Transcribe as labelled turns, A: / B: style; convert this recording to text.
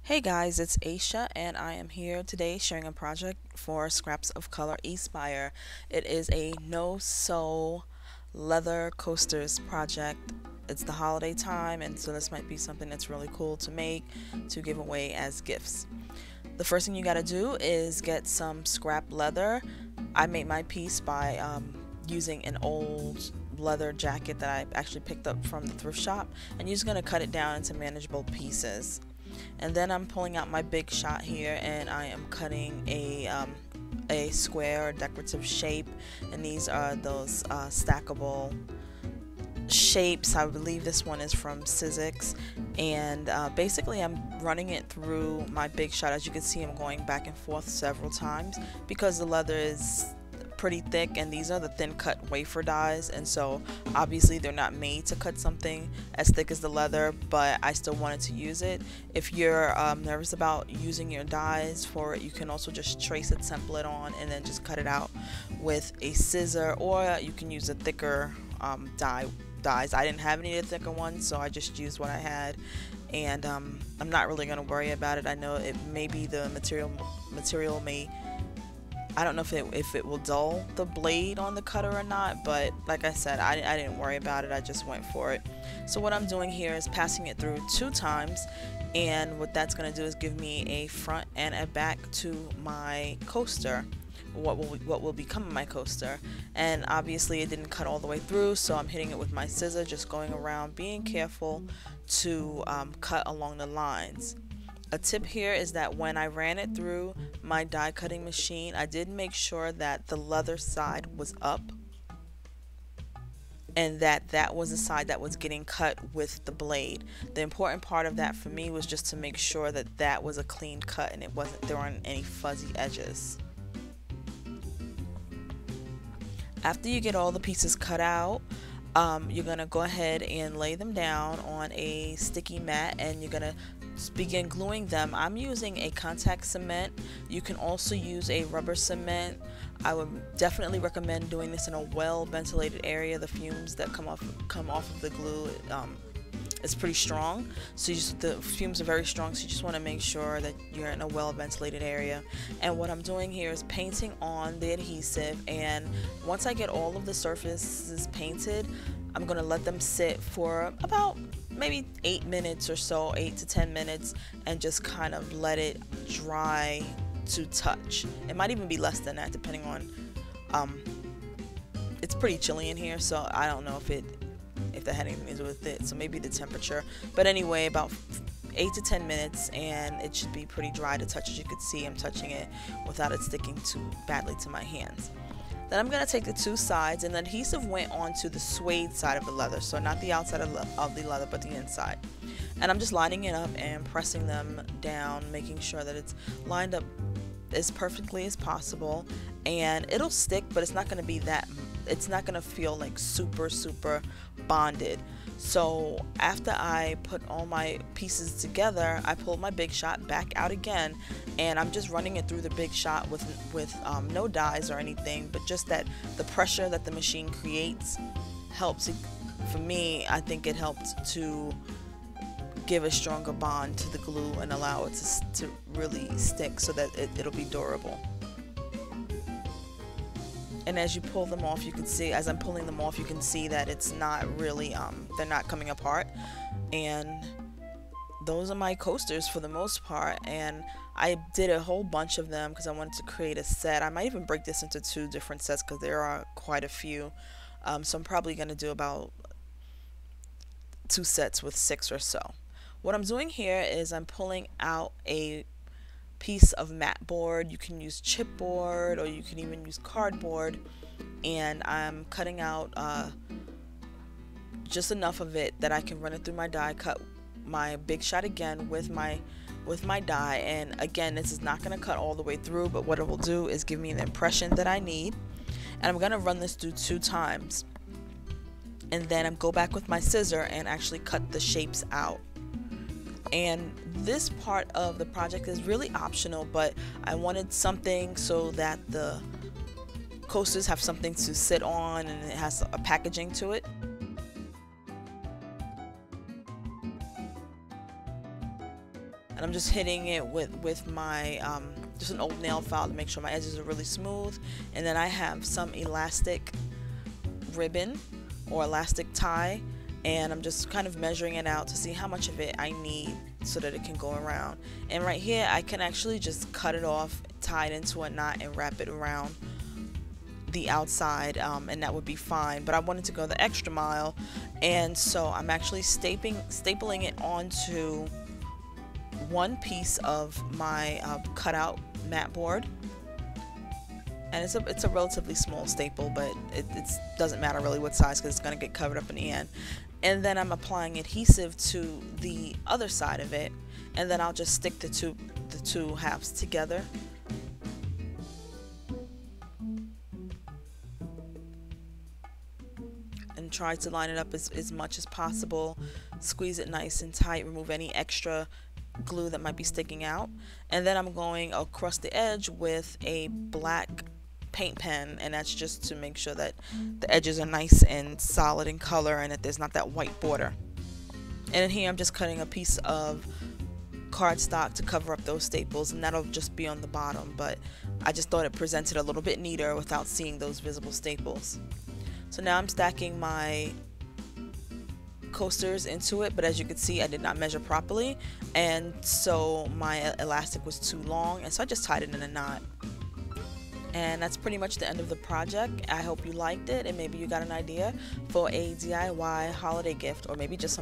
A: Hey guys, it's Aysha and I am here today sharing a project for Scraps of Color eSpire. It is a no-sew leather coasters project. It's the holiday time, and so this might be something that's really cool to make to give away as gifts. The first thing you gotta do is get some scrap leather. I made my piece by using an old leather jacket that I actually picked up from the thrift shop, and you're just gonna cut it down into manageable pieces. And then I'm pulling out my big shot here, and I am cutting a square or decorative shape, and these are those stackable shapes. I believe this one is from Sizzix, and basically I'm running it through my big shot. As you can see, I'm going back and forth several times because the leather is pretty thick, and these are the thin cut wafer dies, and so obviously they're not made to cut something as thick as the leather, but I still wanted to use it. If you're nervous about using your dies for it, you can also just trace it, sample it on, and then just cut it out with a scissor, or you can use a thicker dies. I didn't have any of the thicker ones, so I just used what I had, and I'm not really going to worry about it. I know it may be the material may, I don't know if it will dull the blade on the cutter or not, but like I said, I didn't worry about it. I just went for it. So what I'm doing here is passing it through 2 times, and what that's going to do is give me a front and a back to my coaster, what will become my coaster. And obviously it didn't cut all the way through, so I'm hitting it with my scissor, just going around, being careful to cut along the lines. A tip here is that when I ran it through my die cutting machine, I did make sure that the leather side was up, and that was the side that was getting cut with the blade. The important part of that for me was just to make sure that that was a clean cut and there weren't any fuzzy edges. After you get all the pieces cut out, you're gonna go ahead and lay them down on a sticky mat, and you're gonna begin gluing them. I'm using a contact cement. You can also use a rubber cement. I would definitely recommend doing this in a well ventilated area. The fumes that come off of the glue, it's pretty strong, so the fumes are very strong, so you just want to make sure that you're in a well ventilated area. And what I'm doing here is painting on the adhesive, and once I get all of the surfaces painted, I'm going to let them sit for about maybe 8 minutes or so, 8 to 10 minutes, and just kind of let it dry to touch. It might even be less than that, depending on it's pretty chilly in here, so I don't know if that had anything to do with it, so maybe the temperature. But anyway, about 8 to 10 minutes, and it should be pretty dry to touch. As you can see, I'm touching it without it sticking too badly to my hands. Then I'm going to take the 2 sides, and the adhesive went onto the suede side of the leather, so not the outside of the leather, but the inside. And I'm just lining it up and pressing them down, making sure that it's lined up as perfectly as possible. And it'll stick, but it's not going to be it's not going to feel like super bonded. So after I put all my pieces together, I pulled my big shot back out again, and I'm just running it through the big shot with no dies or anything, but just that the pressure that the machine creates helps it, for me. I think it helped to give a stronger bond to the glue and allow it to really stick, so that it'll be durable. And as you pull them off, you can see, as I'm pulling them off, you can see that it's not really, they're not coming apart. And those are my coasters for the most part. And I did a whole bunch of them because I wanted to create a set. I might even break this into 2 different sets because there are quite a few. So I'm probably going to do about 2 sets with 6 or so. What I'm doing here is I'm pulling out a piece of mat board. You can use chipboard, or you can even use cardboard, and I'm cutting out just enough of it that I can run it through my die, cut my big shot again with my die. And again, this is not going to cut all the way through, but what it will do is give me the impression that I need. And I'm going to run this through 2 times, and then I'm go back with my scissor and actually cut the shapes out. And this part of the project is really optional, but I wanted something so that the coasters have something to sit on, and it has a packaging to it. and I'm just hitting it with my just an old nail file to make sure my edges are really smooth. And then I have some elastic ribbon or elastic tie, and I'm just kind of measuring it out to see how much of it I need so that it can go around. And right here I can actually just cut it off, tie it into a knot, and wrap it around the outside, and that would be fine. But I wanted to go the extra mile, and so I'm actually stapling it onto one piece of my cutout mat board. And it's a relatively small staple, but it doesn't matter really what size, because it's going to get covered up in the end. And then I'm applying adhesive to the other side of it, and then I'll just stick the two halves together. And try to line it up as much as possible. Squeeze it nice and tight, remove any extra glue that might be sticking out. And then I'm going across the edge with a black paint pen, and that's just to make sure that the edges are nice and solid in color and that there's not that white border. And in here I'm just cutting a piece of cardstock to cover up those staples, and that'll just be on the bottom, but I just thought it presented a little bit neater without seeing those visible staples. So now I'm stacking my coasters into it, but as you can see I did not measure properly, and so my elastic was too long, and so I just tied it in a knot. And that's pretty much the end of the project. I hope you liked it, and maybe you got an idea for a DIY holiday gift, or maybe just